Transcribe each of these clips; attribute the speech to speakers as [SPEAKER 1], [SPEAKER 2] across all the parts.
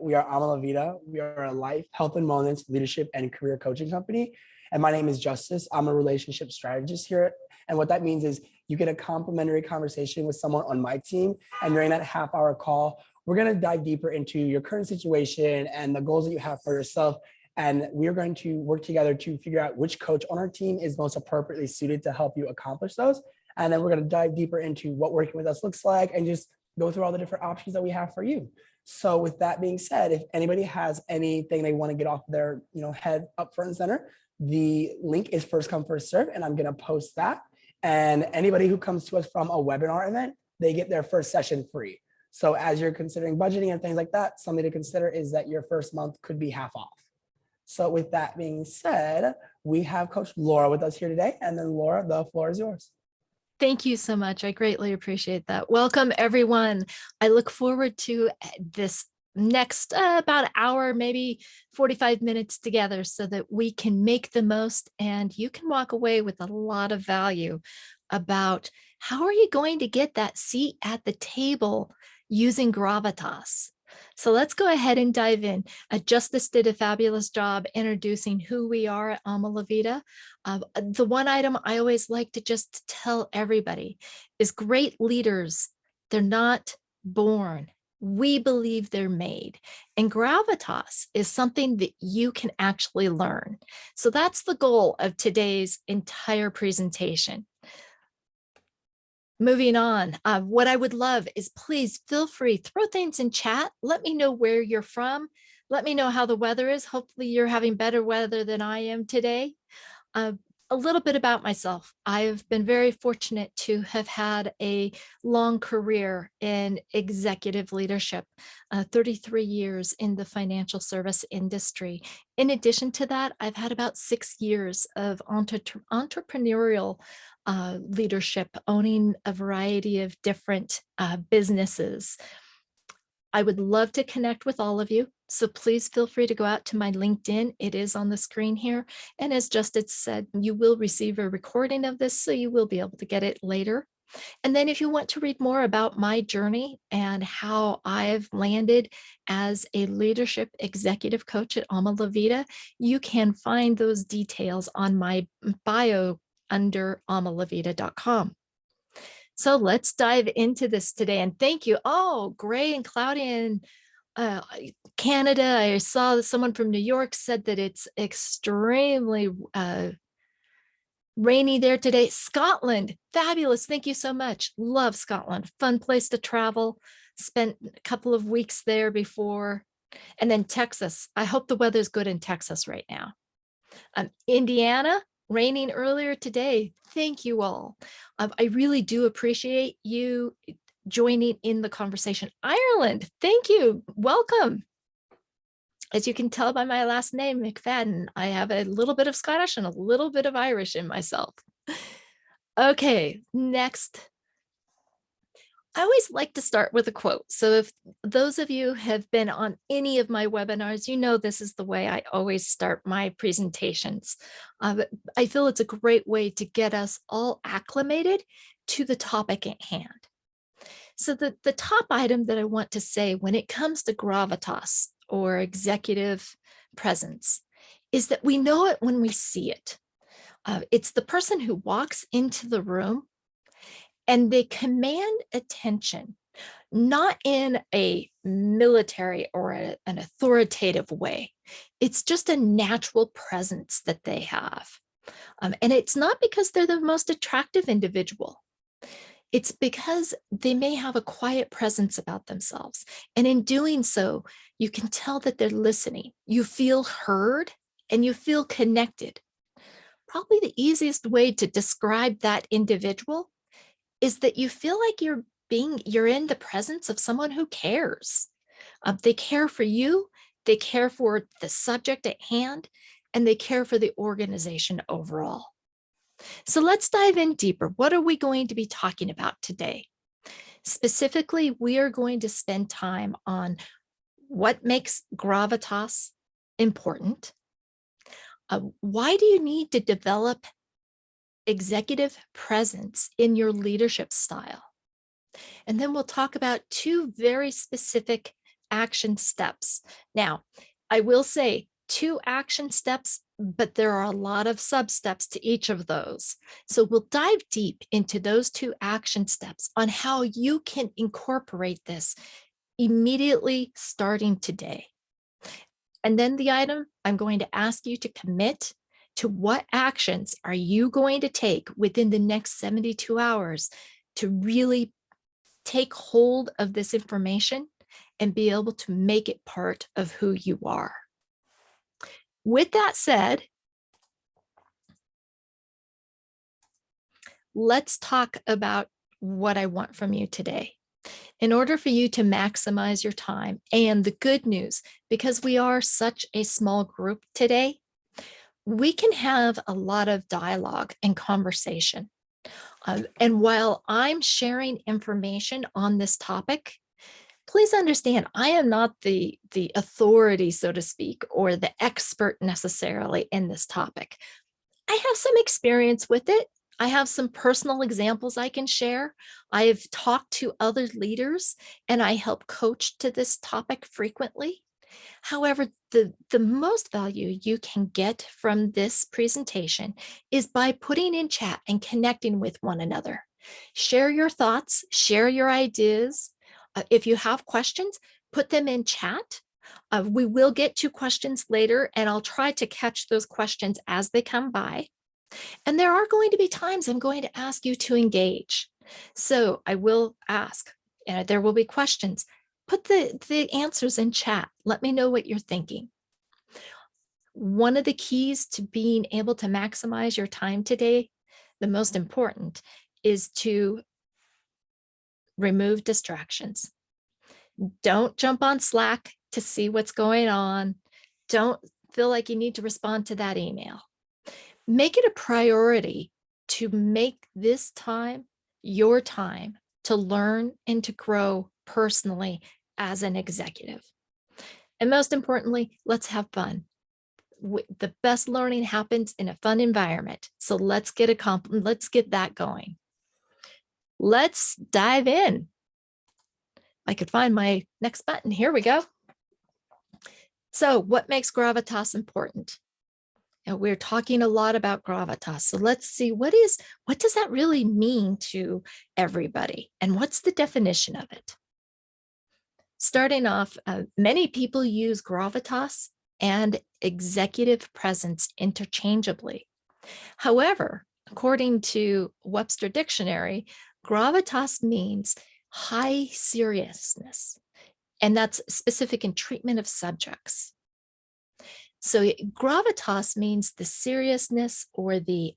[SPEAKER 1] We are Ama La Vida. We are a life, health and wellness, leadership, and career coaching company. And my name is Justice. I'm a relationship strategist here. And what that means is you get a complimentary conversation with someone on my team. And during that half-hour call, we're going to dive deeper into your current situation and the goals that you have for yourself. And we are going to work together to figure out which coach on our team is most appropriately suited to help you accomplish those. And then we're going to dive deeper into what working with us looks like and just go through all the different options that we have for you. So with that being said, if anybody has anything they want to get off their head up front and center, the link is first come, first serve, and I'm going to post that. And anybody who comes to us from a webinar event, they get their first session free. So as you're considering budgeting and things like that, something to consider is that your first month could be half off. So with that being said, we have Coach Laura with us here today. And then Laura, the floor is yours.
[SPEAKER 2] Thank you so much. I greatly appreciate that. Welcome, everyone. I look forward to this next about an hour, maybe 45 minutes together so that we can make the most and you can walk away with a lot of value about how are you going to get that seat at the table using Gravitas. So let's go ahead and dive in. Justice did a fabulous job introducing who we are at Ama La Vida. The one item I always like to just tell everybody is great leaders, they're not born. We believe they're made. And Gravitas is something that you can actually learn. So that's the goal of today's entire presentation. Moving on, what I would love is please feel free, throw things in chat. Let me know where you're from. Let me know how the weather is. Hopefully you're having better weather than I am today. A little bit about myself. I've been very fortunate to have had a long career in executive leadership, 33 years in the financial service industry. In addition to that, I've had about 6 years of entrepreneurial leadership, owning a variety of different businesses. I would love to connect with all of you. So please feel free to go out to my LinkedIn. It is on the screen here. And as Justice said, you will receive a recording of this, so you will be able to get it later. And then if you want to read more about my journey and how I've landed as a leadership executive coach at Ama La Vida, you can find those details on my bio under amalavida.com. So let's dive into this today. And thank you. Oh, gray and cloudy in Canada. I saw that someone from New York said that it's extremely rainy there today. Scotland, fabulous. Thank you so much. Love Scotland. Fun place to travel. Spent a couple of weeks there before. And then Texas. I hope the weather's good in Texas right now. Indiana, raining earlier today. Thank you all. I really do appreciate you joining in the conversation. Ireland, thank you. Welcome. As you can tell by my last name, McFadden, I have a little bit of Scottish and a little bit of Irish in myself. Okay, next. I always like to start with a quote. So if those of you have been on any of my webinars, you know this is the way I always start my presentations. I feel it's a great way to get us all acclimated to the topic at hand. So the top item that I want to say when it comes to gravitas or executive presence is that we know it when we see it. It's the person who walks into the room and they command attention, not in a military or an authoritative way. It's just a natural presence that they have. And it's not because they're the most attractive individual. It's because they may have a quiet presence about themselves. And in doing so, you can tell that they're listening. You feel heard and you feel connected. Probably the easiest way to describe that individual is that you feel like you're in the presence of someone who cares. They care for you, they care for the subject at hand, and they care for the organization overall. So let's dive in deeper. What are we going to be talking about today? Specifically, we are going to spend time on what makes gravitas important. Why do you need to develop executive presence in your leadership style? And then we'll talk about two very specific action steps. Now, I will say 2 action steps, but there are a lot of sub steps to each of those. So we'll dive deep into those 2 action steps on how you can incorporate this immediately starting today. And then the item, I'm going to ask you to commit to what actions are you going to take within the next 72 hours to really take hold of this information and be able to make it part of who you are. With that said, let's talk about what I want from you today. In order for you to maximize your time, and the good news, because we are such a small group today, we can have a lot of dialogue and conversation. And while I'm sharing information on this topic, please understand, I am not the authority, so to speak, or the expert necessarily in this topic. I have some experience with it. I have some personal examples I can share. I've talked to other leaders and I help coach to this topic frequently. However, the most value you can get from this presentation is by putting in chat and connecting with one another. Share your thoughts, share your ideas. If you have questions, put them in chat. We will get to questions later, and I'll try to catch those questions as they come by. And there are going to be times I'm going to ask you to engage. So I will ask, and there will be questions. Put the answers in chat. Let me know what you're thinking. One of the keys to being able to maximize your time today, the most important, is to remove distractions. Don't jump on Slack to see what's going on. Don't feel like you need to respond to that email. Make it a priority to make this time your time to learn and to grow personally as an executive. And most importantly, let's have fun. The best learning happens in a fun environment. So let's get that going. Let's dive in. I could find my next button. Here we go. So what makes gravitas important? And we're talking a lot about gravitas. So let's see, what does that really mean to everybody? And what's the definition of it? Starting off, many people use gravitas and executive presence interchangeably. However, according to Webster Dictionary, gravitas means high seriousness, and that's specific in treatment of subjects. So gravitas means the seriousness or the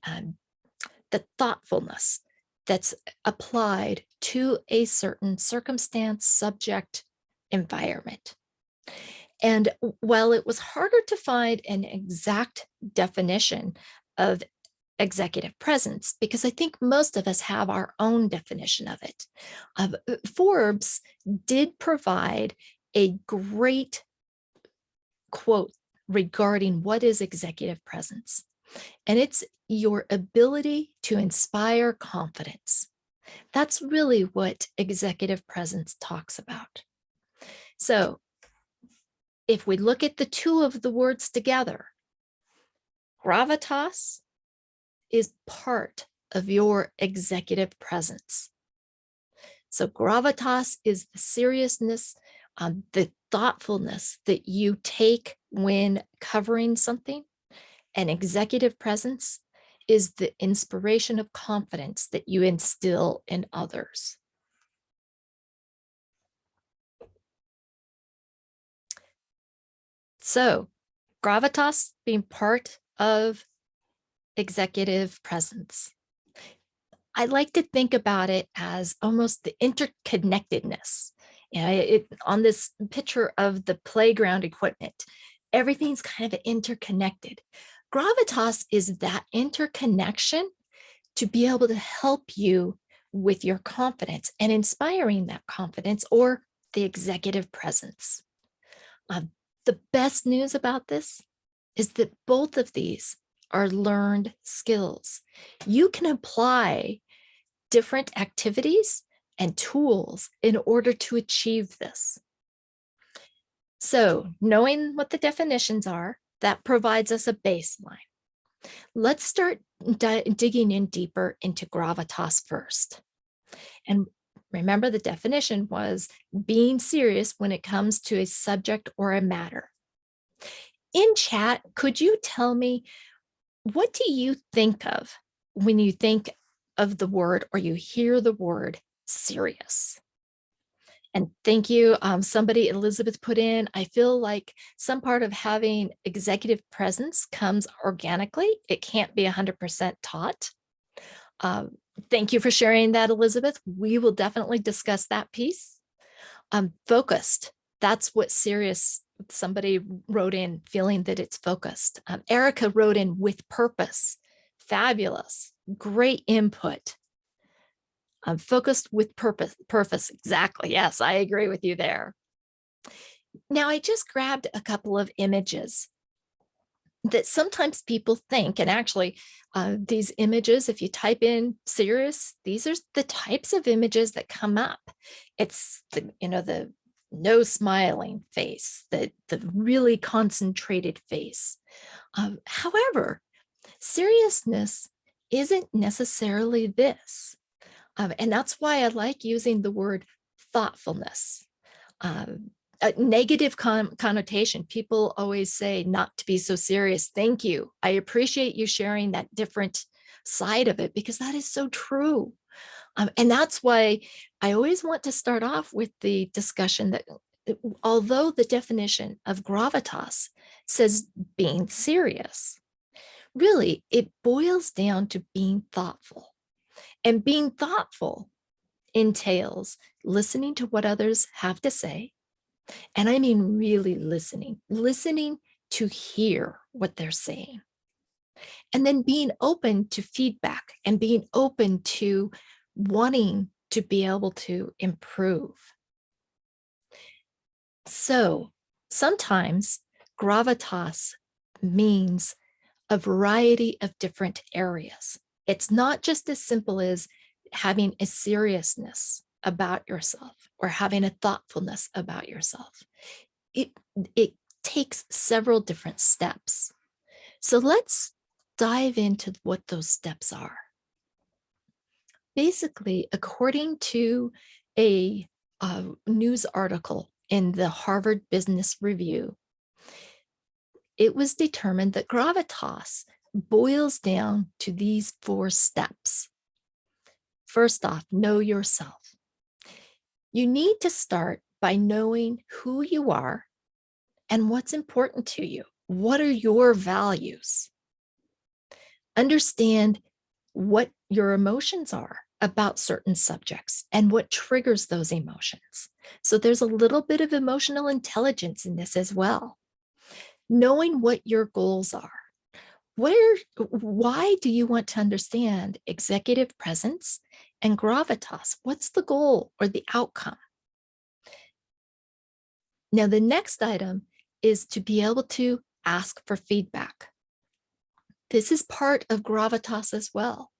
[SPEAKER 2] thoughtfulness that's applied to a certain circumstance, subject, environment. And while it was harder to find an exact definition of executive presence, because I think most of us have our own definition of it, Forbes did provide a great quote regarding what is executive presence. And it's your ability to inspire confidence. That's really what executive presence talks about. So if we look at the two of the words together, gravitas is part of your executive presence. So gravitas is the seriousness, the thoughtfulness that you take when covering something, and executive presence is the inspiration of confidence that you instill in others. So gravitas being part of executive presence. I like to think about it as almost the interconnectedness. On this picture of the playground equipment, everything's kind of interconnected. Gravitas is that interconnection to be able to help you with your confidence and inspiring that confidence or the executive presence. The best news about this is that both of these are learned skills. You can apply different activities and tools in order to achieve this. So knowing what the definitions are, that provides us a baseline. Let's start digging in deeper into gravitas first. And remember, the definition was being serious when it comes to a subject or a matter. In chat, could you tell me, what do you think of when you think of the word or you hear the word serious? And thank you. Somebody, Elizabeth, put in, I feel like some part of having executive presence comes organically. It can't be 100% taught. Thank you for sharing that, Elizabeth. We will definitely discuss that piece. Focused. That's what serious, somebody wrote in, feeling that it's focused. Erica wrote in with purpose. Fabulous. Great input. Focused with purpose. Exactly. Yes, I agree with you there. Now, I just grabbed a couple of images that sometimes people think, and actually these images, if you type in serious, these are the types of images that come up. It's the no smiling face, the really concentrated face. However, seriousness isn't necessarily this. And that's why I like using the word thoughtfulness. A negative connotation. People always say not to be so serious. Thank you. I appreciate you sharing that different side of it, because that is so true. And that's why I always want to start off with the discussion that although the definition of gravitas says being serious, really it boils down to being thoughtful. And being thoughtful entails listening to what others have to say. And I mean, really listening to hear what they're saying. And then being open to feedback and being open to wanting to be able to improve. So sometimes gravitas means a variety of different areas. It's not just as simple as having a seriousness about yourself or having a thoughtfulness about yourself. It takes several different steps. So let's dive into what those steps are. Basically, according to a news article in the Harvard Business Review, it was determined that gravitas boils down to these 4 steps. First off, know yourself. You need to start by knowing who you are and what's important to you. What are your values? Understand what your emotions are about certain subjects and what triggers those emotions. So there's a little bit of emotional intelligence in this as well. Knowing what your goals are. Why do you want to understand executive presence and gravitas? What's the goal or the outcome? Now, the next item is to be able to ask for feedback. This is part of gravitas as well,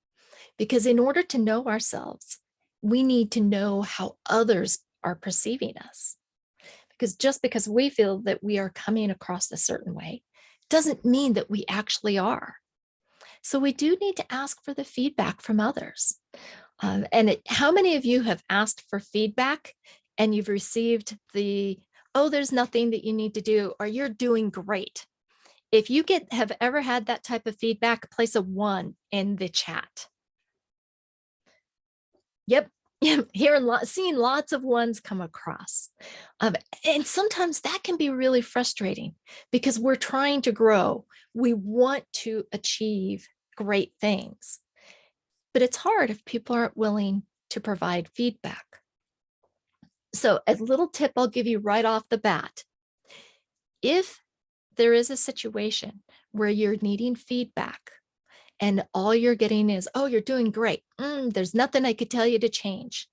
[SPEAKER 2] because in order to know ourselves, we need to know how others are perceiving us. Because just because we feel that we are coming across a certain way doesn't mean that we actually are. So we do need to ask for the feedback from others. How many of you have asked for feedback and you've received oh, there's nothing that you need to do, or you're doing great? If you have ever had that type of feedback, place a 1 in the chat. Yep. Seeing lots of 1s come across. And sometimes that can be really frustrating because we're trying to grow. We want to achieve great things, but it's hard if people aren't willing to provide feedback. So a little tip I'll give you right off the bat. If there is a situation where you're needing feedback and all you're getting is, oh, you're doing great. There's nothing I could tell you to change.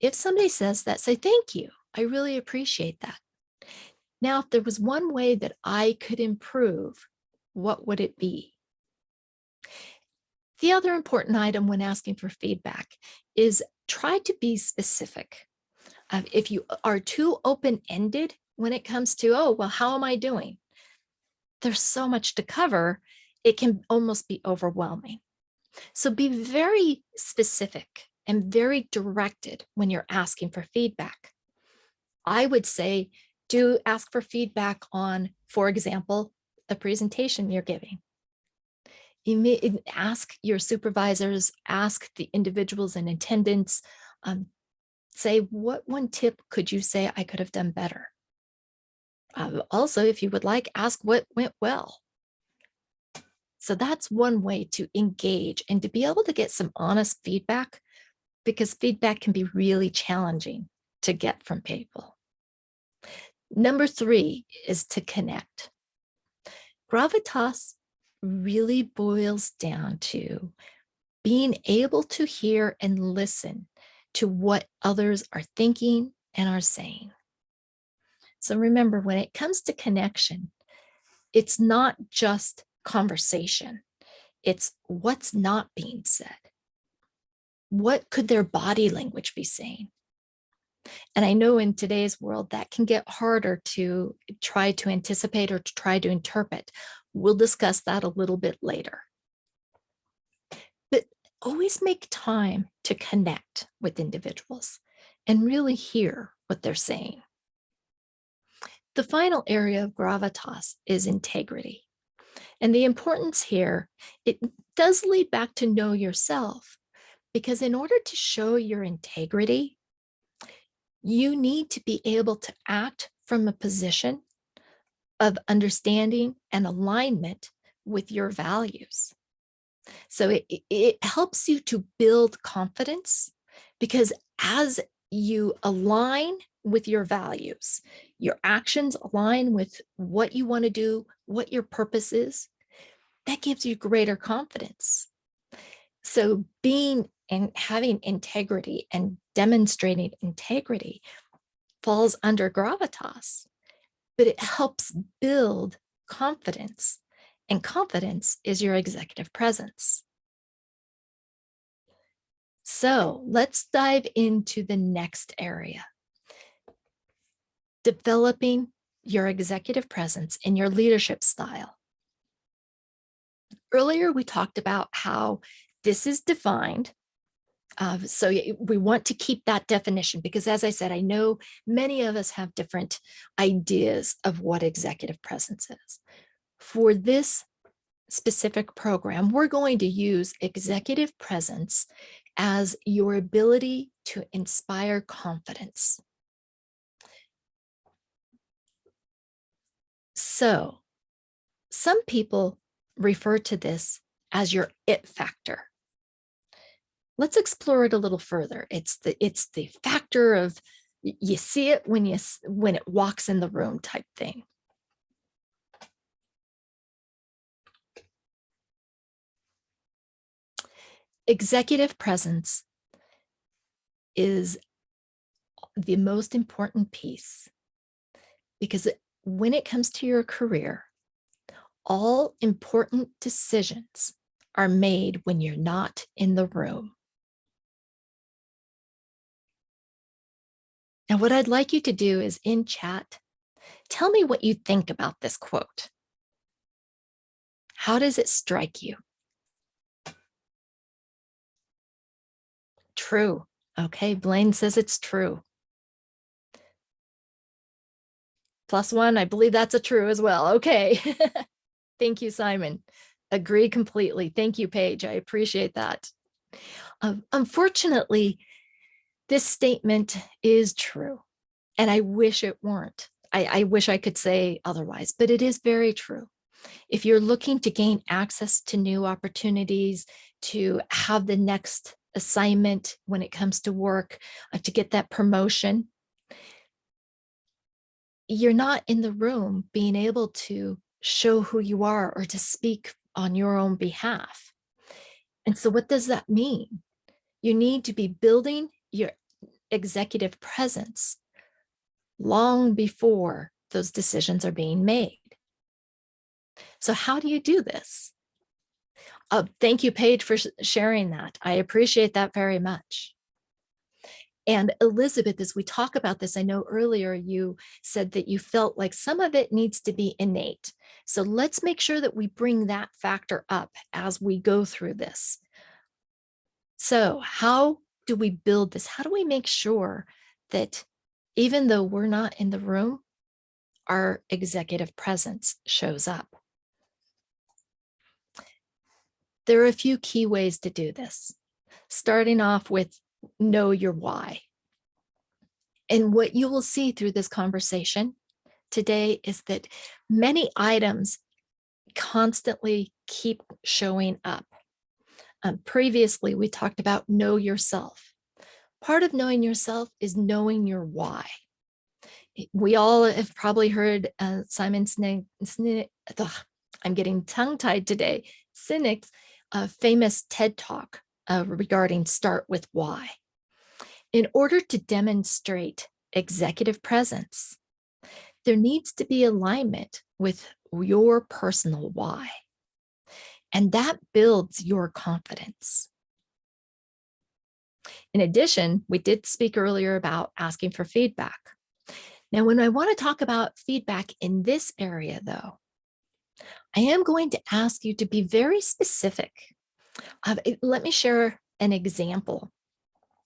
[SPEAKER 2] If somebody says that, say, thank you. I really appreciate that. Now, if there was one way that I could improve, what would it be? The other important item when asking for feedback is try to be specific. If you are too open-ended, when it comes to, oh, well, how am I doing? There's so much to cover, it can almost be overwhelming. So be very specific and very directed when you're asking for feedback. I would say, do ask for feedback on, for example, the presentation you're giving. You may ask your supervisors, ask the individuals in attendance, say, what one tip could you say I could have done better? Also, if you would like, ask what went well. So that's one way to engage and to be able to get some honest feedback, because feedback can be really challenging to get from people. Number 3 is to connect. Gravitas really boils down to being able to hear and listen to what others are thinking and are saying. So remember, when it comes to connection, it's not just conversation. It's what's not being said. What could their body language be saying? And I know in today's world that can get harder to try to anticipate or to try to interpret. We'll discuss that a little bit later. But always make time to connect with individuals and really hear what they're saying. The final area of gravitas is integrity. And the importance here, it does lead back to know yourself, because in order to show your integrity, you need to be able to act from a position of understanding and alignment with your values. So it helps you to build confidence, because as you align with your values, your actions align with what you want to do, what your purpose is, that gives you greater confidence. So being and having integrity and demonstrating integrity falls under gravitas, but it helps build confidence, and confidence is your executive presence. So let's dive into the next area: developing your executive presence and your leadership style. Earlier, we talked about how this is defined. So we want to keep that definition, because as I said, I know many of us have different ideas of what executive presence is. For this specific program, we're going to use executive presence as your ability to inspire confidence. So some people refer to this as your it factor. Let's explore it a little further. It's the factor of you see it when it walks in the room type thing. Executive presence is the most important piece, because when it comes to your career, all important decisions are made when you're not in the room. Now, what I'd like you to do is in chat, tell me what you think about this quote. How does it strike you? True. Okay, Blaine says it's true. +1, I believe that's a true as well. Okay. Thank you, Simon. Agree completely. Thank you, Paige. I appreciate that. Unfortunately, this statement is true, and I wish it weren't. I wish I could say otherwise, but it is very true. If you're looking to gain access to new opportunities, to have the next assignment when it comes to work, to get that promotion, you're not in the room being able to show who you are or to speak on your own behalf. And so what does that mean? You need to be building your executive presence long before those decisions are being made. So how do you do this? Thank you, Paige, for sharing that. I appreciate that very much. And Elizabeth, as we talk about this, I know earlier you said that you felt like some of it needs to be innate. So let's make sure that we bring that factor up as we go through this. So how do we build this? How do we make sure that even though we're not in the room, our executive presence shows up? There are a few key ways to do this, starting off with know your why. And what you will see through this conversation today is that many items constantly keep showing up. Previously, we talked about know yourself. Part of knowing yourself is knowing your why. We all have probably heard Simon Sinek, I'm getting tongue-tied today, Sinek's famous TED Talk regarding start with why. In order to demonstrate executive presence, there needs to be alignment with your personal why. And that builds your confidence. In addition, we did speak earlier about asking for feedback. Now, when I want to talk about feedback in this area, though, I am going to ask you to be very specific. Let me share an example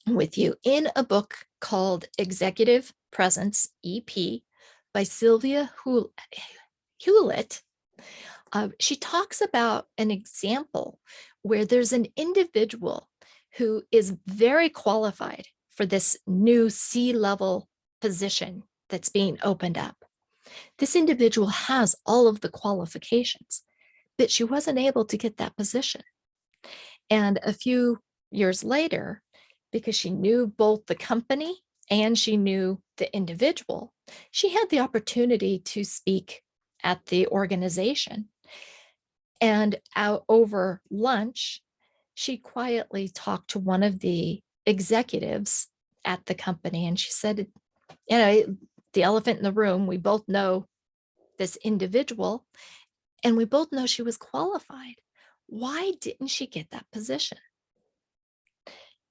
[SPEAKER 2] with you in a book called Executive Presence, EP, by Sylvia Hewlett. She talks about an example where there's an individual who is very qualified for this new C-level position that's being opened up. This individual has all of the qualifications, but she wasn't able to get that position. And a few years later, because she knew both the company and she knew the individual, she had the opportunity to speak at the organization. And out over lunch, she quietly talked to one of the executives at the company. And she said, you know, the elephant in the room, we both know this individual and we both know she was qualified. Why didn't she get that position?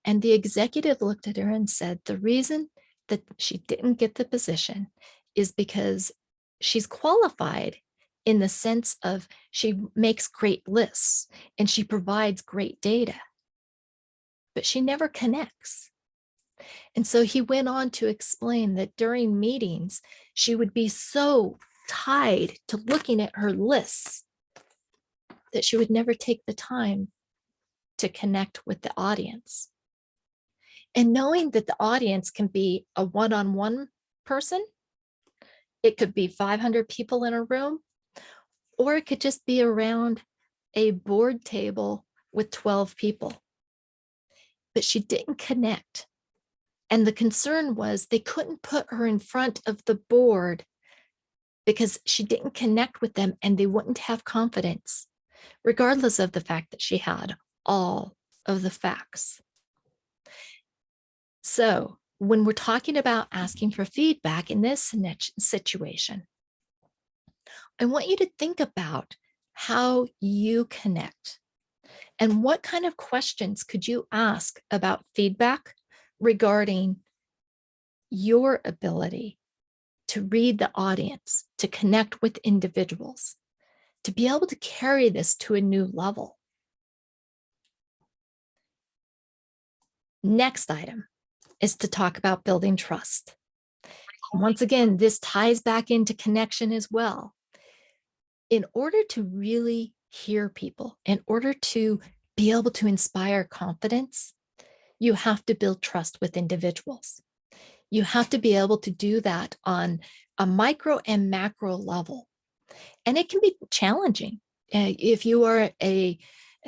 [SPEAKER 2] And the executive looked at her and said, the reason that she didn't get the position is because she's qualified in the sense of she makes great lists and she provides great data, but she never connects. And so he went on to explain that during meetings, she would be so tied to looking at her lists that she would never take the time to connect with the audience. And knowing that the audience can be a one-on-one person, it could be 500 people in a room, or it could just be around a board table with 12 people. But she didn't connect. And the concern was they couldn't put her in front of the board because she didn't connect with them and they wouldn't have confidence, regardless of the fact that she had all of the facts. So when we're talking about asking for feedback in this situation, I want you to think about how you connect and what kind of questions could you ask about feedback regarding your ability to read the audience, to connect with individuals, to be able to carry this to a new level. Next item is to talk about building trust. Once again, this ties back into connection as well. In order to really hear people, in order to be able to inspire confidence, you have to build trust with individuals. You have to be able to do that on a micro and macro level. And it can be challenging. If you are a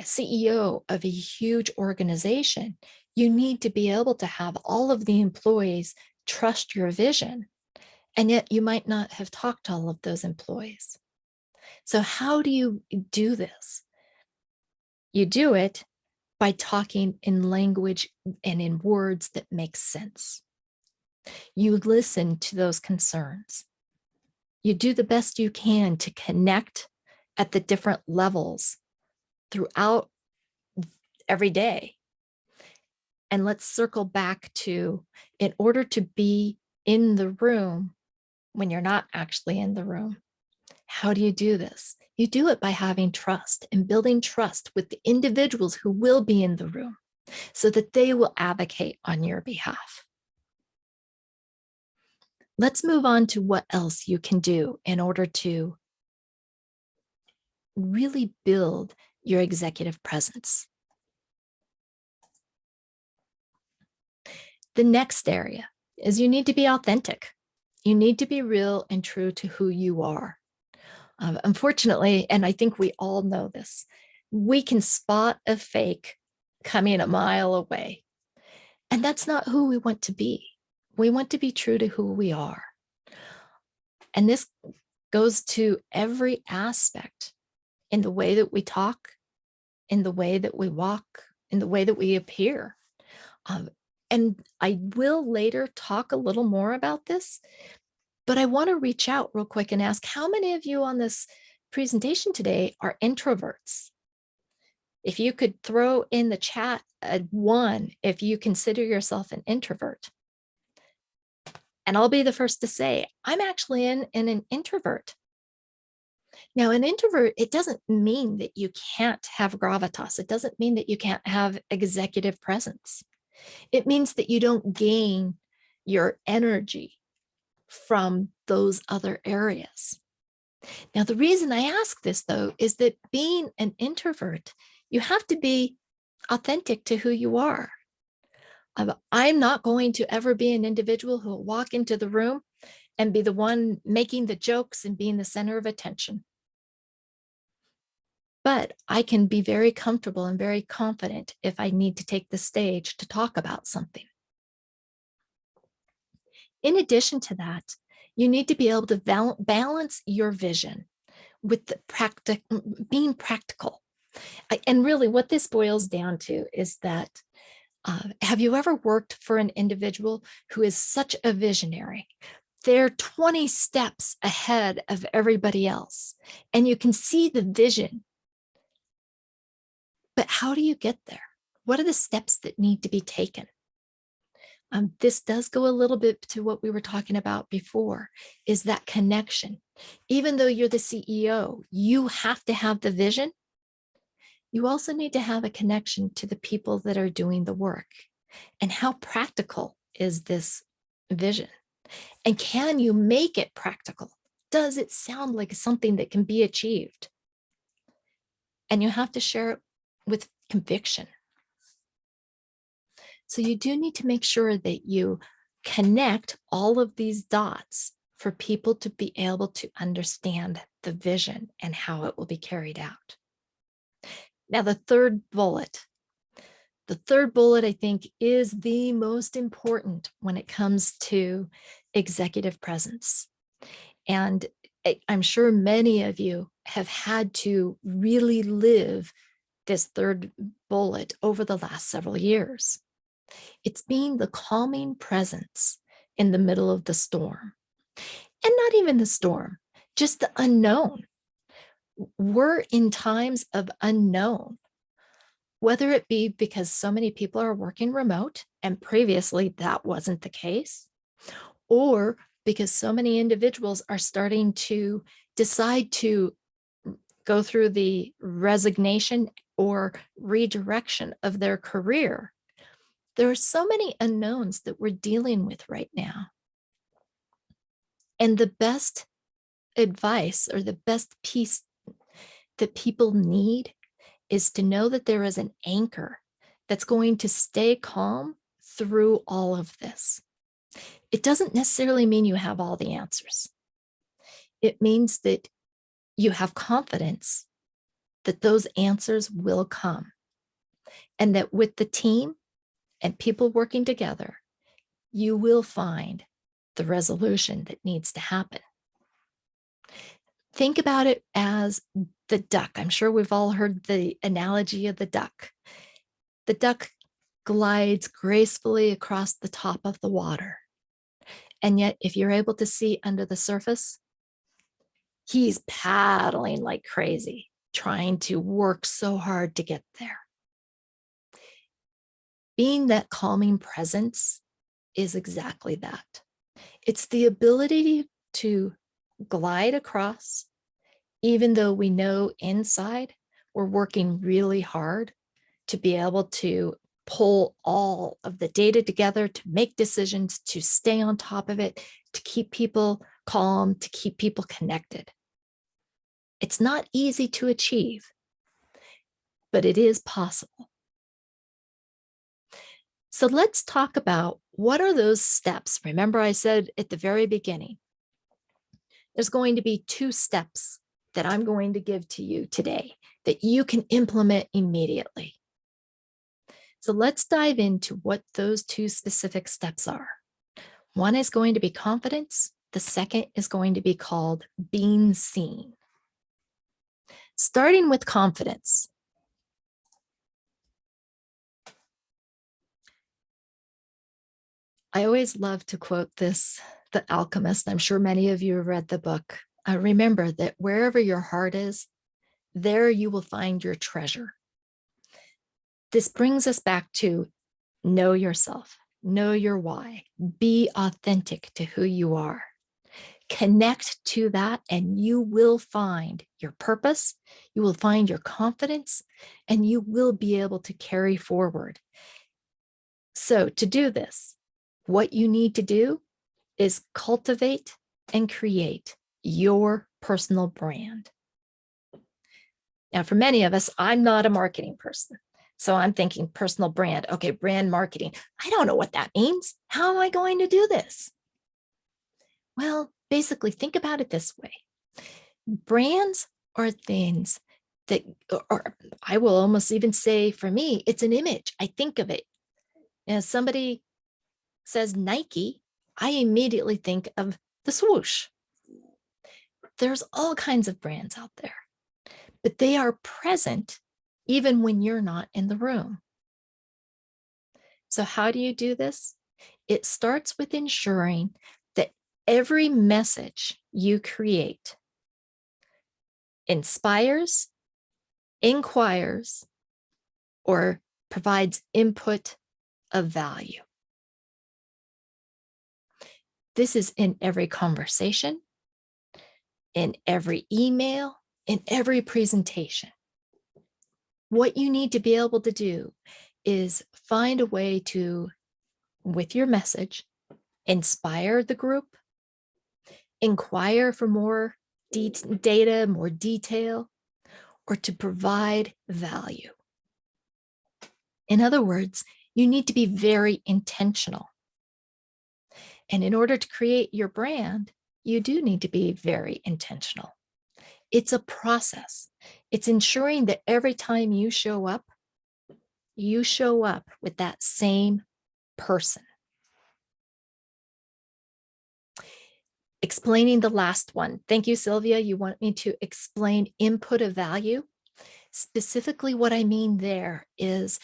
[SPEAKER 2] CEO of a huge organization, you need to be able to have all of the employees trust your vision. And yet you might not have talked to all of those employees. So how do you do this? You do it by talking in language and in words that make sense. You listen to those concerns. You do the best you can to connect at the different levels throughout every day. And let's circle back to, in order to be in the room when you're not actually in the room, how do you do this? You do it by having trust and building trust with the individuals who will be in the room so that they will advocate on your behalf. Let's move on to what else you can do in order to really build your executive presence. The next area is you need to be authentic. You need to be real and true to who you are. Unfortunately, and I think we all know this, we can spot a fake coming a mile away. And that's not who we want to be. We want to be true to who we are. And this goes to every aspect in the way that we talk, in the way that we walk, in the way that we appear. And I will later talk a little more about this, but I want to reach out real quick and ask how many of you on this presentation today are introverts? If you could throw in the chat a 1 if you consider yourself an introvert. And I'll be the first to say, I'm actually an introvert. Now, an introvert, it doesn't mean that you can't have gravitas. It doesn't mean that you can't have executive presence. It means that you don't gain your energy from those other areas. Now, the reason I ask this, though, is that being an introvert, you have to be authentic to who you are. I'm not going to ever be an individual who will walk into the room and be the one making the jokes and being the center of attention. But I can be very comfortable and very confident if I need to take the stage to talk about something. In addition to that, you need to be able to balance your vision with the being practical. And really what this boils down to is that, have you ever worked for an individual who is such a visionary? They're 20 steps ahead of everybody else, and you can see the vision. But how do you get there? What are the steps that need to be taken? This does go a little bit to what we were talking about before, is that connection. Even though you're the CEO, you have to have the vision. You also need to have a connection to the people that are doing the work. And how practical is this vision? And can you make it practical? Does it sound like something that can be achieved? And you have to share it with conviction. So you do need to make sure that you connect all of these dots for people to be able to understand the vision and how it will be carried out. Now, the third bullet, I think, is the most important when it comes to executive presence. And I'm sure many of you have had to really live this third bullet over the last several years. It's being the calming presence in the middle of the storm. And not even the storm, just the unknown. We're in times of unknown, whether it be because so many people are working remote, and previously that wasn't the case, or because so many individuals are starting to decide to go through the resignation or redirection of their career. There are so many unknowns that we're dealing with right now. And the best advice or the best piece that people need is to know that there is an anchor that's going to stay calm through all of this. It doesn't necessarily mean you have all the answers. It means that you have confidence that those answers will come, and that with the team and people working together, you will find the resolution that needs to happen. Think about it as the duck. I'm sure we've all heard the analogy of the duck. The duck glides gracefully across the top of the water. And yet, if you're able to see under the surface, he's paddling like crazy, trying to work so hard to get there. Being that calming presence is exactly that. It's the ability to glide across, even though we know inside we're working really hard to be able to pull all of the data together, to make decisions, to stay on top of it, to keep people calm, to keep people connected. It's not easy to achieve, but it is possible. So let's talk about what are those steps. Remember, I said at the very beginning, there's going to be 2 steps that I'm going to give to you today that you can implement immediately. So let's dive into what those 2 specific steps are. One is going to be confidence. The second is going to be called being seen. Starting with confidence. I always love to quote this, The Alchemist. I'm sure many of you have read the book. Remember that wherever your heart is, there you will find your treasure. This brings us back to know yourself, know your why, be authentic to who you are. Connect to that, and you will find your purpose, you will find your confidence, and you will be able to carry forward. So, to do this, what you need to do is cultivate and create your personal brand. Now, for many of us, I'm not a marketing person. So I'm thinking personal brand. Okay, brand marketing. I don't know what that means. How am I going to do this? Well, basically, think about it this way. Brands are things that, or I will almost even say for me, it's an image. I think of it. As somebody says Nike, I immediately think of the swoosh. There's all kinds of brands out there, but they are present even when you're not in the room. So how do you do this? It starts with ensuring that every message you create inspires, inquires, or provides input of value. This is in every conversation, in every email, in every presentation. What you need to be able to do is find a way to, with your message, inspire the group, inquire for more data, more detail, or to provide value. In other words, you need to be very intentional. And in order to create your brand, you do need to be very intentional. It's a process. It's ensuring that every time you show up with that same person. Explaining the last one. Thank you, Sylvia. You want me to explain input of value? Specifically, what I mean there is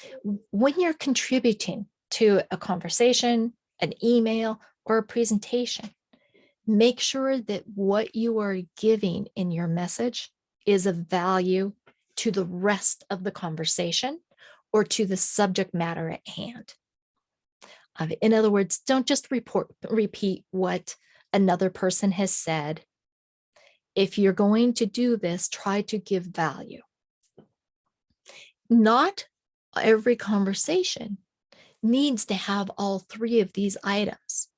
[SPEAKER 2] when you're contributing to a conversation, an email, or a presentation, make sure that what you are giving in your message is of value to the rest of the conversation or to the subject matter at hand. In other words, don't just repeat what another person has said. If you're going to do this, try to give value. Not every conversation needs to have all 3 of these items.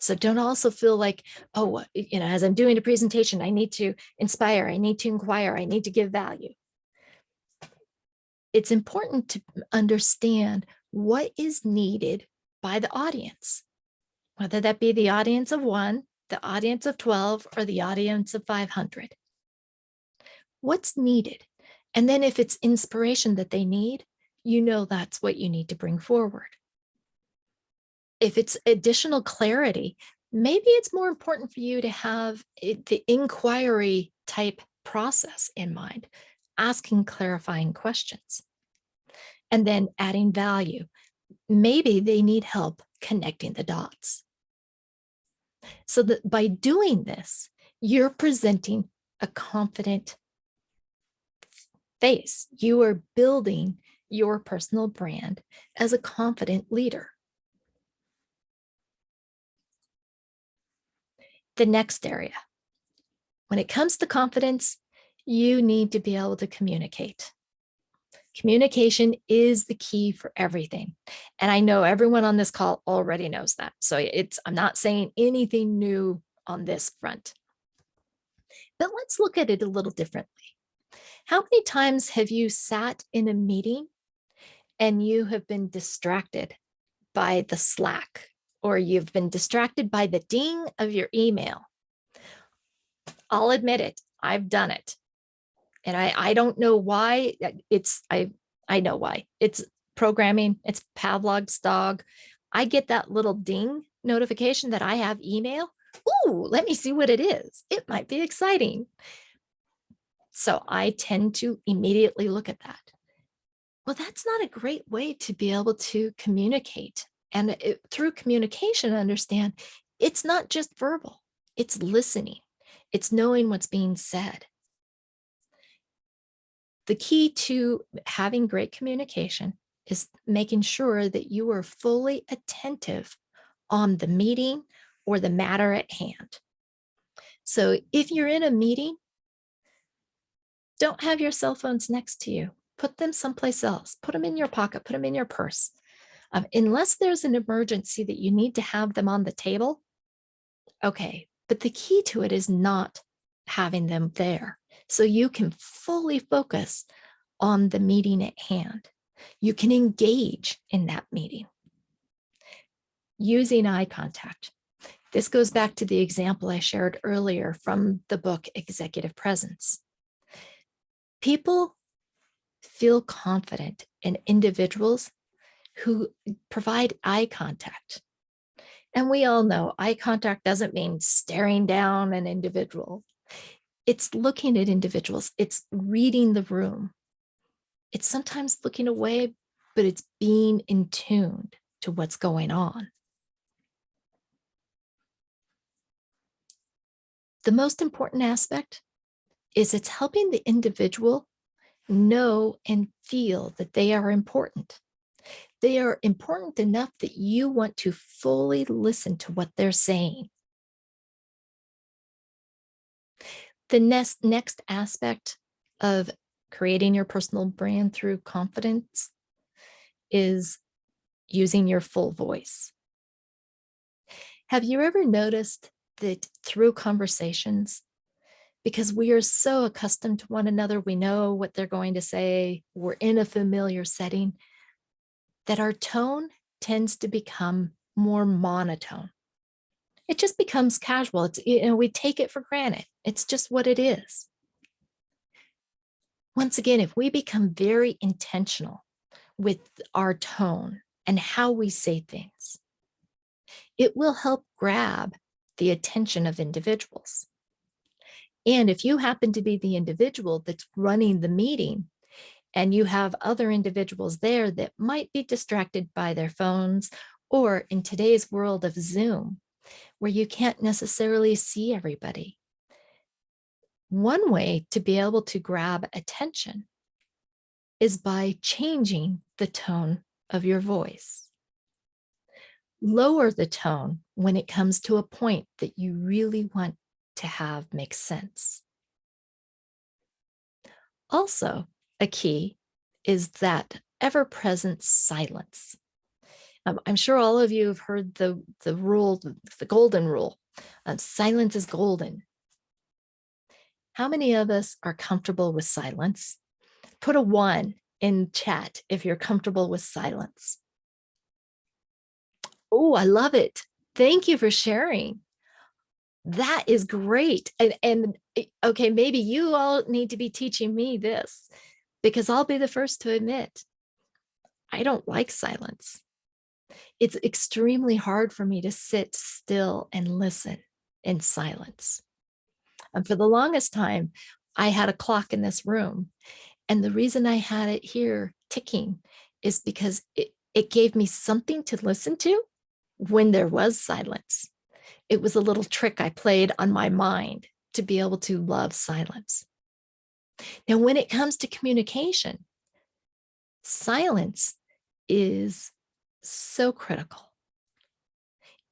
[SPEAKER 2] So don't also feel like, oh, as I'm doing a presentation, I need to inspire, I need to inquire, I need to give value. It's important to understand what is needed by the audience, whether that be the audience of 1, the audience of 12, or the audience of 500. What's needed? And then if it's inspiration that they need, that's what you need to bring forward. If it's additional clarity, maybe it's more important for you to have the inquiry type process in mind, asking clarifying questions, and then adding value. Maybe they need help connecting the dots. So that by doing this, you're presenting a confident face. You are building your personal brand as a confident leader. The next area, when it comes to confidence, you need to be able to communicate. Communication is the key for everything. And I know everyone on this call already knows that. So I'm not saying anything new on this front. But let's look at it a little differently. How many times have you sat in a meeting and you have been distracted by the Slack, or you've been distracted by the ding of your email? I'll admit it, I've done it. And I don't know why. I know why. It's programming, it's Pavlov's dog. I get that little ding notification that I have email. Ooh, let me see what it is. It might be exciting. So I tend to immediately look at that. Well, that's not a great way to be able to communicate. And through communication, understand it's not just verbal, it's listening, it's knowing what's being said. The key to having great communication is making sure that you are fully attentive on the meeting or the matter at hand. So if you're in a meeting, don't have your cell phones next to you. Put them someplace else. Put them in your pocket, put them in your purse. Unless there's an emergency that you need to have them on the table, okay. But the key to it is not having them there. So you can fully focus on the meeting at hand. You can engage in that meeting. Using eye contact. This goes back to the example I shared earlier from the book Executive Presence. People feel confident in individuals who provide eye contact. And we all know eye contact doesn't mean staring down an individual. It's looking at individuals. It's reading the room. It's sometimes looking away, but it's being in tune to what's going on. The most important aspect is it's helping the individual know and feel that they are important. They are important enough that you want to fully listen to what they're saying. The next aspect of creating your personal brand through confidence is using your full voice. Have you ever noticed that through conversations, because we are so accustomed to one another, we know what they're going to say, we're in a familiar setting, that our tone tends to become more monotone. It just becomes casual. It's, we take it for granted. It's just what it is. Once again, if we become very intentional with our tone and how we say things, it will help grab the attention of individuals. And if you happen to be the individual that's running the meeting and you have other individuals there that might be distracted by their phones, or in today's world of Zoom, where you can't necessarily see everybody, one way to be able to grab attention is by changing the tone of your voice. Lower the tone when it comes to a point that you really want to have make sense. Also, a key is that ever-present silence. I'm sure all of you have heard the rule, the golden rule, silence is golden. How many of us are comfortable with silence? Put a 1 in chat if you're comfortable with silence. Oh, I love it. Thank you for sharing. That is great. And okay, maybe you all need to be teaching me this, because I'll be the first to admit, I don't like silence. It's extremely hard for me to sit still and listen in silence. And for the longest time, I had a clock in this room. And the reason I had it here ticking is because it gave me something to listen to when there was silence. It was a little trick I played on my mind to be able to love silence. Now, when it comes to communication, Silence is so critical.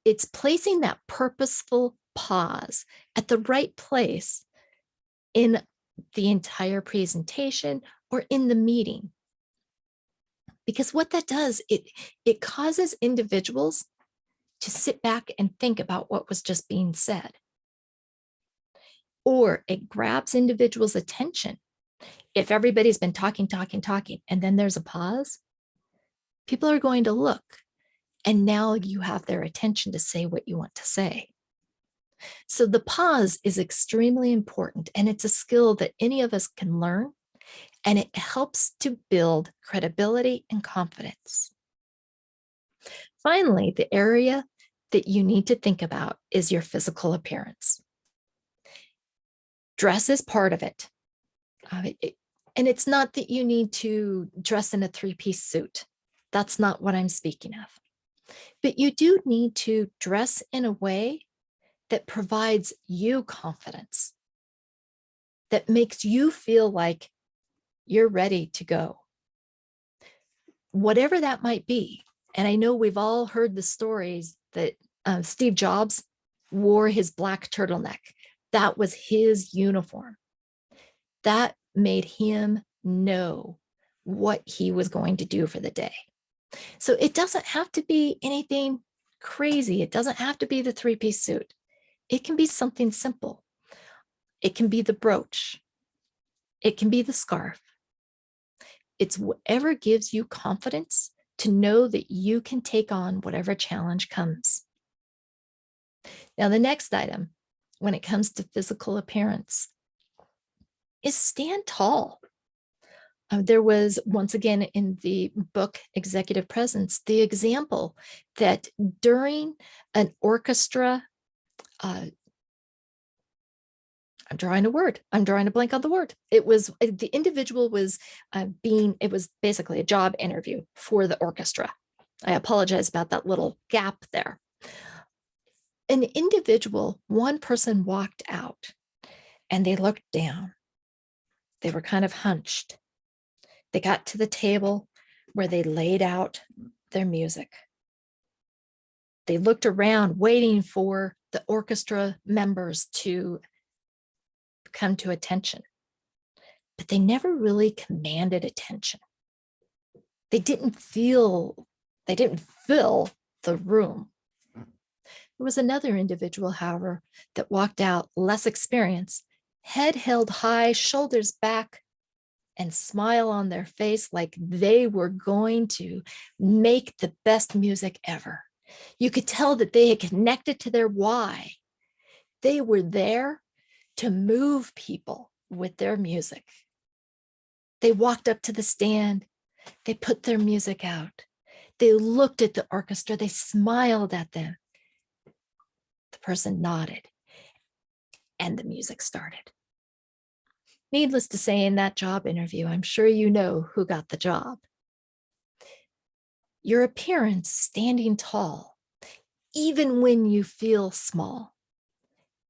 [SPEAKER 2] It's placing that purposeful pause at the right place in the entire presentation or in the meeting. Because what that does, it causes individuals to sit back and think about what was just being said. Or it grabs individuals' attention. If everybody's been talking, and then there's a pause, people are going to look. And now you have their attention to say what you want to say. So the pause is extremely important, and it's a skill that any of us can learn, and it helps to build credibility and confidence. Finally, the area that you need to think about is your physical appearance. Dress is part of it. And it's not that you need to dress in a three-piece suit. That's not what I'm speaking of. But you do need to dress in a way that provides you confidence, that makes you feel like you're ready to go. Whatever that might be. And I know we've all heard the stories that Steve Jobs wore his black turtleneck. That was his uniform. That made him know what he was going to do for the day. So it doesn't have to be anything crazy. It doesn't have to be the three-piece suit. It can be something simple. It can be the brooch. It can be the scarf. It's whatever gives you confidence to know that you can take on whatever challenge comes. Now, the next item, when it comes to physical appearance, is stand tall. There was, once again, in the book Executive Presence, the example that during an orchestra, I'm drawing a blank on the word. It was, the individual was it was basically a job interview for the orchestra. I apologize about that little gap there. An individual, one person walked out and they looked down. They were kind of hunched. They got to the table where they laid out their music. They looked around waiting for the orchestra members to come to attention, but they never really commanded attention. They didn't fill the room. There was another individual, however, that walked out less experienced, head held high, shoulders back, and smile on their face like they were going to make the best music ever. You could tell that they had connected to their why. They were there to move people with their music. They walked up to the stand. They put their music out. They looked at the orchestra. They smiled at them. The person nodded, and the music started. Needless to say, in that job interview, I'm sure you know who got the job. Your appearance, standing tall, even when you feel small,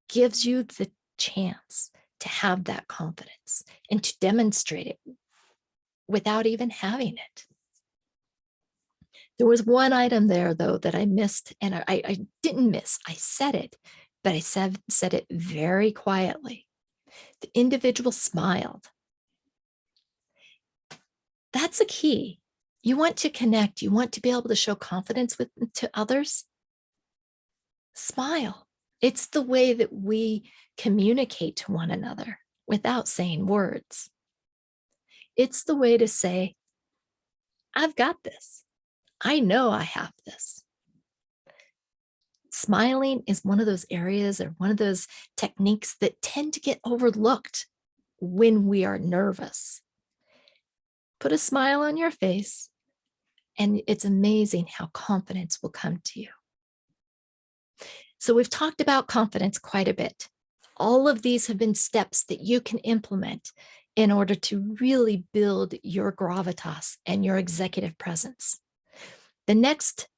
[SPEAKER 2] gives you the chance to have that confidence and to demonstrate it without even having it. There was one item there, though, that I missed, and I didn't miss. I said it, but I said it very quietly. The individual smiled. That's a key. You want to connect. You want to be able to show confidence to others. Smile. It's the way that we communicate to one another without saying words. It's the way to say, I've got this. I know I have this. Smiling is one of those areas or one of those techniques that tend to get overlooked when we are nervous. Put a smile on your face, and it's amazing how confidence will come to you. So we've talked about confidence quite a bit. All of these have been steps that you can implement in order to really build your gravitas and your executive presence. The next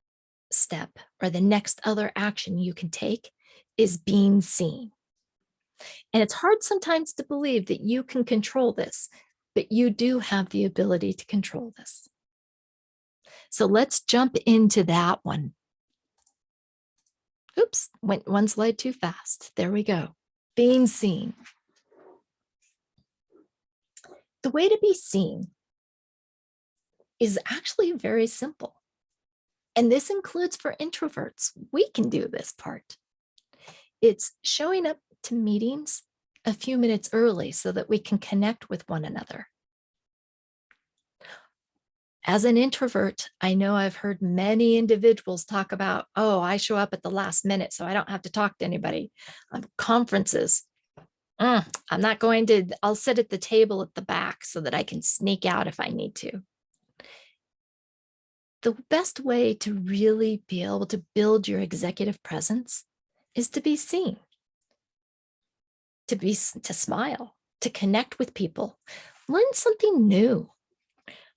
[SPEAKER 2] step or the next other action you can take is being seen. And it's hard sometimes to believe that you can control this, but you do have the ability to control this. So let's jump into that one. Oops, went one slide too fast. There we go. Being seen. The way to be seen is actually very simple. And this includes for introverts. We can do this part. It's showing up to meetings a few minutes early so that we can connect with one another. As an introvert, I know I've heard many individuals talk about, oh, I show up at the last minute so I don't have to talk to anybody. Conferences, I'm not going to, I'll sit at the table at the back so that I can sneak out if I need to. The best way to really be able to build your executive presence is to be seen, to smile, to connect with people, learn something new.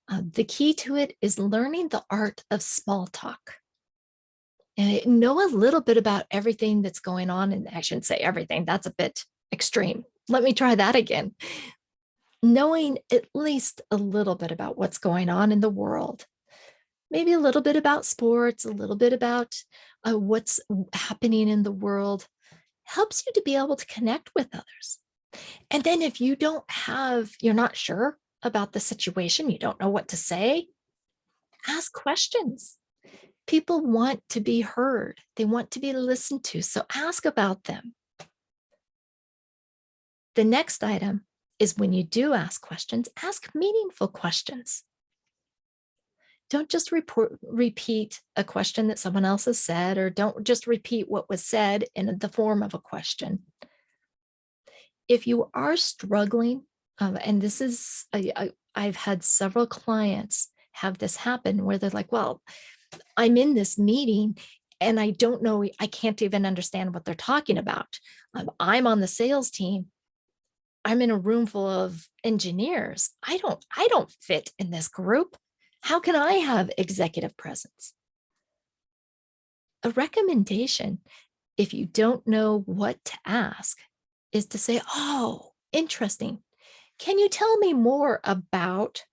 [SPEAKER 2] The key to it is learning the art of small talk. And know a little bit about everything that's going on. And I shouldn't say everything, that's a bit extreme. Let me try that again. Knowing at least a little bit about what's going on in the world. Maybe a little bit about sports, a little bit about what's happening in the world, helps you to be able to connect with others. And then if you you're not sure about the situation, you don't know what to say, ask questions. People want to be heard. They want to be listened to. So ask about them. The next item is when you do ask questions, ask meaningful questions. Don't just repeat a question that someone else has said, or don't just repeat what was said in the form of a question. If you are struggling, and this is, I've had several clients have this happen where they're like, well, I'm in this meeting and I don't know, I can't even understand what they're talking about. I'm on the sales team. I'm in a room full of engineers. I don't fit in this group. How can I have executive presence? A recommendation, if you don't know what to ask, is to say, oh, interesting. Can you tell me more about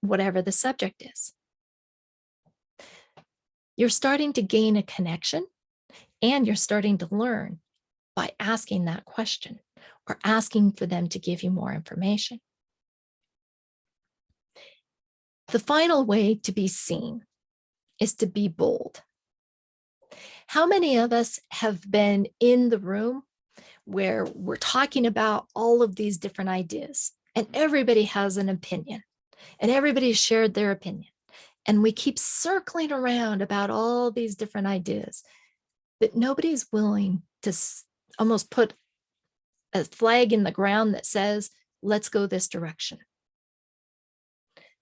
[SPEAKER 2] whatever the subject is? You're starting to gain a connection and you're starting to learn by asking that question or asking for them to give you more information. The final way to be seen is to be bold. How many of us have been in the room where we're talking about all of these different ideas and everybody has an opinion and everybody shared their opinion, and we keep circling around about all these different ideas, but nobody's willing to almost put a flag in the ground that says, let's go this direction.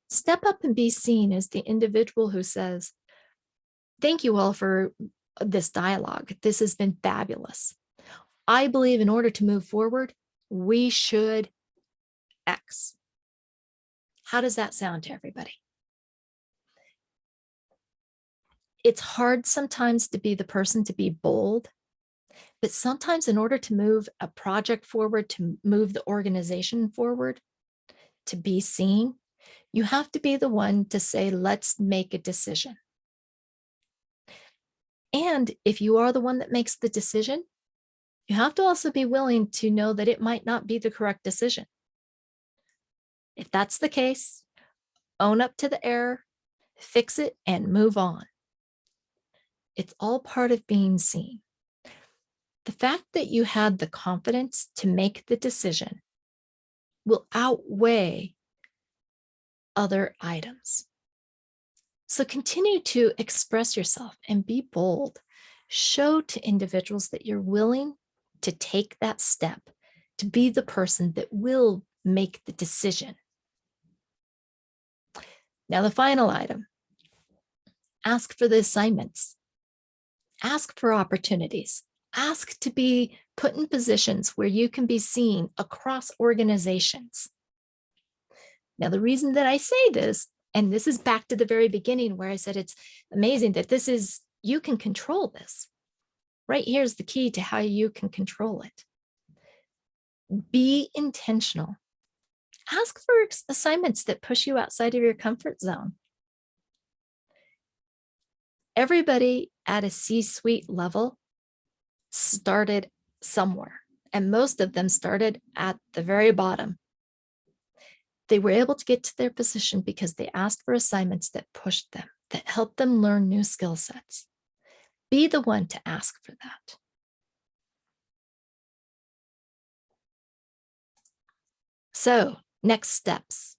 [SPEAKER 2] Step up and be seen as the individual who says, thank you all for this dialogue. This has been fabulous. I believe in order to move forward, we should X. How does that sound to everybody? It's hard sometimes to be the person to be bold, but sometimes in order to move a project forward, to move the organization forward, to be seen, you have to be the one to say, let's make a decision. And if you are the one that makes the decision, you have to also be willing to know that it might not be the correct decision. If that's the case, own up to the error, fix it, and move on. It's all part of being seen. The fact that you had the confidence to make the decision will outweigh other items. So continue to express yourself and be bold. Show to individuals that you're willing to take that step, to be the person that will make the decision. Now, the final item, ask for the assignments. Ask for opportunities. Ask to be put in positions where you can be seen across organizations. Now, the reason that I say this, and this is back to the very beginning where I said it's amazing that you can control this. Right here's the key to how you can control it. Be intentional. Ask for assignments that push you outside of your comfort zone. Everybody at a C-suite level started somewhere, and most of them started at the very bottom. They were able to get to their position because they asked for assignments that pushed them, that helped them learn new skill sets. Be the one to ask for that. So, next steps.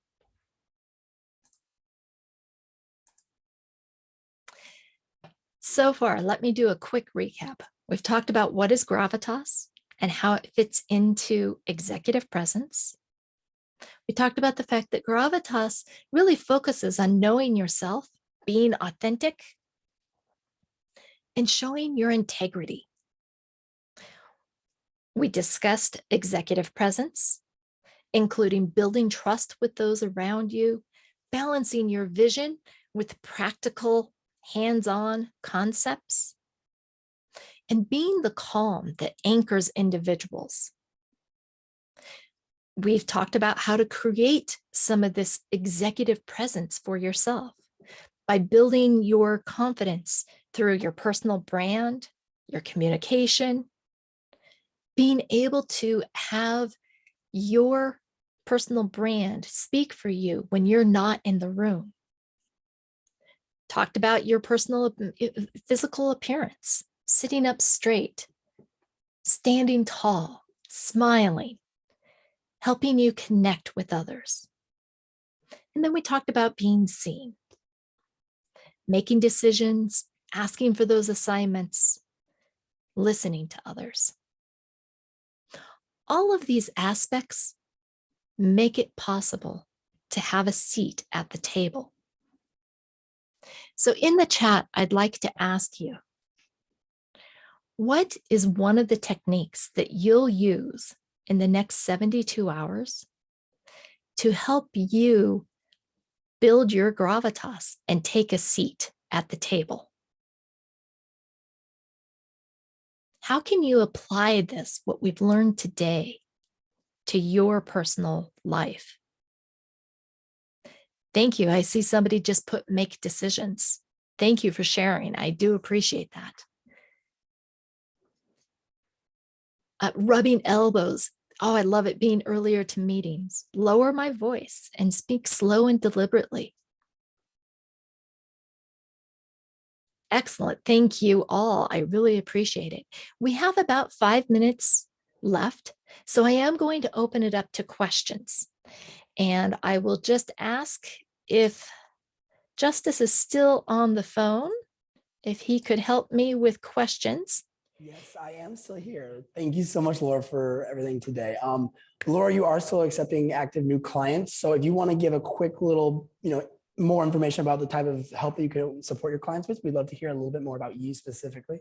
[SPEAKER 2] So far, let me do a quick recap. We've talked about what is gravitas and how it fits into executive presence. We talked about the fact that gravitas really focuses on knowing yourself, being authentic, and showing your integrity. We discussed executive presence, including building trust with those around you, balancing your vision with practical, hands-on concepts, and being the calm that anchors individuals. We've talked about how to create some of this executive presence for yourself by building your confidence through your personal brand, your communication, being able to have your personal brand speak for you when you're not in the room. Talked about your personal physical appearance, sitting up straight, standing tall, smiling, helping you connect with others. And then we talked about being seen, making decisions, asking for those assignments, listening to others. All of these aspects make it possible to have a seat at the table. So in the chat, I'd like to ask you, what is one of the techniques that you'll use in the next 72 hours to help you build your gravitas and take a seat at the table? How can you apply this, what we've learned today, to your personal life? Thank you. I see somebody just put make decisions. Thank you for sharing. I do appreciate that. Rubbing elbows. Oh, I love it. Being earlier to meetings. Lower my voice and speak slow and deliberately. Excellent. Thank you all. I really appreciate it. We have about 5 minutes left, so I am going to open it up to questions. And I will just ask if Justice is still on the phone, if he could help me with questions.
[SPEAKER 1] Yes, I am still here. Thank you so much, Laura, for everything today. Laura, you are still accepting active new clients. So if you want to give a quick little, more information about the type of help that you can support your clients with, we'd love to hear a little bit more about you specifically.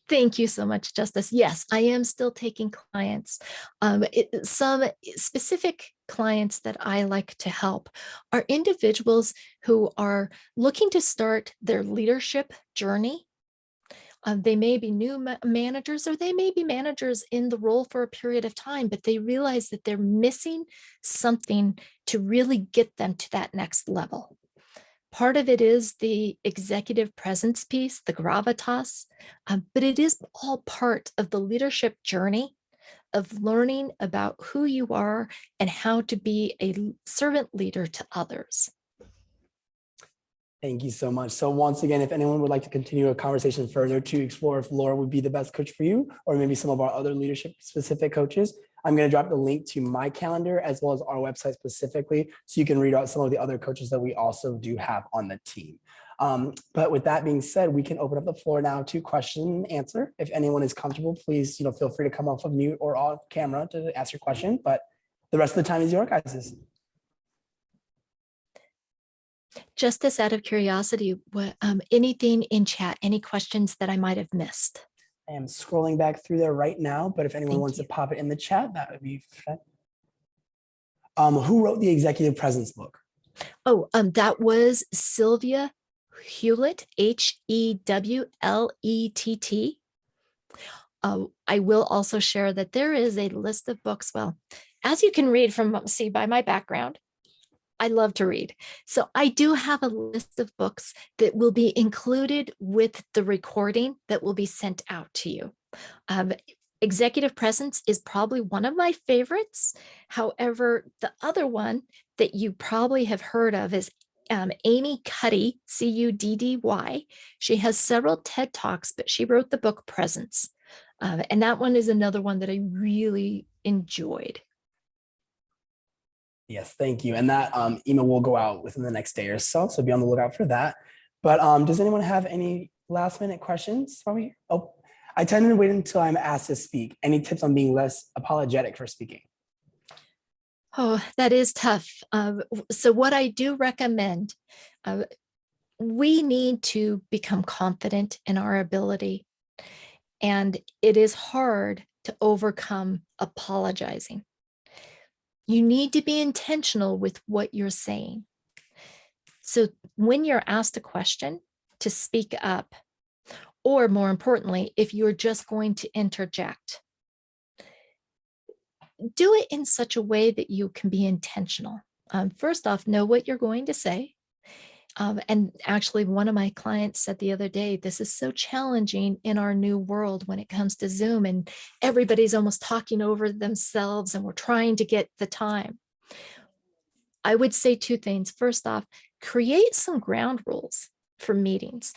[SPEAKER 2] Thank you so much, Justice. Yes, I am still taking clients. Some specific clients that I like to help are individuals who are looking to start their leadership journey. They may be new managers, or they may be managers in the role for a period of time, but they realize that they're missing something to really get them to that next level. Part of it is the executive presence piece, the gravitas, but it is all part of the leadership journey of learning about who you are and how to be a servant leader to others.
[SPEAKER 1] Thank you so much. So once again, if anyone would like to continue a conversation further to explore if Laura would be the best coach for you, or maybe some of our other leadership specific coaches, I'm going to drop the link to my calendar as well as our website specifically, so you can read out some of the other coaches that we also do have on the team. But with that being said, we can open up the floor now to question and answer. If anyone is comfortable, please, feel free to come off of mute or off camera to ask your question, but the rest of the time is your guys's.
[SPEAKER 2] Just as out of curiosity, anything in chat, any questions that I might have missed?
[SPEAKER 1] I am scrolling back through there right now, but if anyone wants to pop it in the chat, that would be fun. Who wrote the Executive Presence book?
[SPEAKER 2] Oh, that was Sylvia Hewlett, Hewlett. I will also share that there is a list of books. Well, as you can read from, by my background, I love to read. So I do have a list of books that will be included with the recording that will be sent out to you. Um, Executive Presence is probably one of my favorites. However, the other one that you probably have heard of is Amy Cuddy, Cuddy. She has several TED Talks, but she wrote the book Presence. And that one is another one that I really enjoyed.
[SPEAKER 1] Yes, thank you. And that email will go out within the next day or so. So be on the lookout for that. But does anyone have any last minute questions for me? Oh, I tend to wait until I'm asked to speak. Any tips on being less apologetic for speaking?
[SPEAKER 2] Oh, that is tough. So what I do recommend, we need to become confident in our ability. And it is hard to overcome apologizing. You need to be intentional with what you're saying. So when you're asked a question, to speak up, or more importantly, if you're just going to interject, do it in such a way that you can be intentional. First off, know what you're going to say. And actually, one of my clients said the other day, this is so challenging in our new world when it comes to Zoom, and everybody's almost talking over themselves, and we're trying to get the time. I would say two things. First off, create some ground rules for meetings.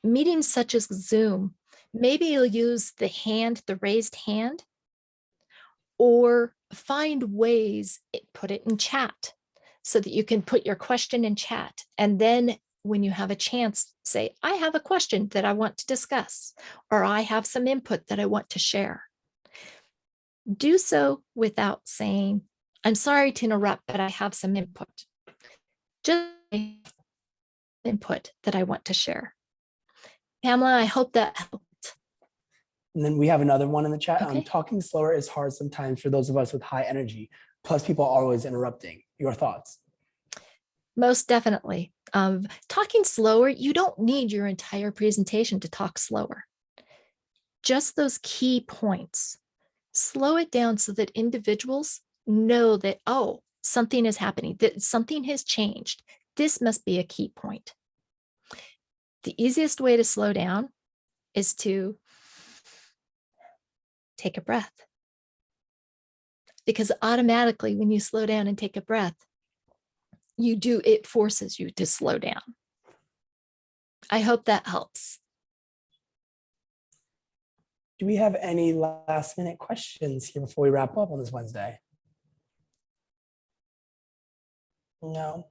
[SPEAKER 2] Meetings such as Zoom, maybe you'll use the raised hand, or find ways, put it in chat so that you can put your question in chat. And then when you have a chance, say, I have a question that I want to discuss, or I have some input that I want to share. Do so without saying, I'm sorry to interrupt, but I have some input. Just input that I want to share. Pamela, I hope that helped.
[SPEAKER 1] And then we have another one in the chat.
[SPEAKER 2] Okay.
[SPEAKER 1] Talking slower is hard sometimes for those of us with high energy. Plus, people are always interrupting. Your thoughts?
[SPEAKER 2] Most definitely. Talking slower, you don't need your entire presentation to talk slower. Just those key points. Slow it down so that individuals know that, oh, something is happening, that something has changed. This must be a key point. The easiest way to slow down is to take a breath. Because automatically, when you slow down and take a breath, it forces you to slow down. I hope that helps.
[SPEAKER 1] Do we have any last minute questions here before we wrap up on this Wednesday? No.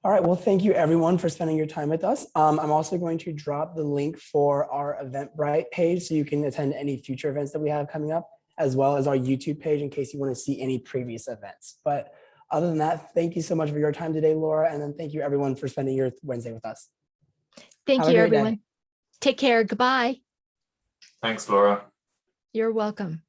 [SPEAKER 1] All right, well, thank you everyone for spending your time with us. I'm also going to drop the link for our Eventbrite page so you can attend any future events that we have coming up, as well as our YouTube page in case you want to see any previous events. But other than that, thank you so much for your time today, Laura. And then thank you everyone for spending your Wednesday with us.
[SPEAKER 2] Thank you, everyone. Take care. Goodbye.
[SPEAKER 3] Thanks, Laura.
[SPEAKER 2] You're welcome.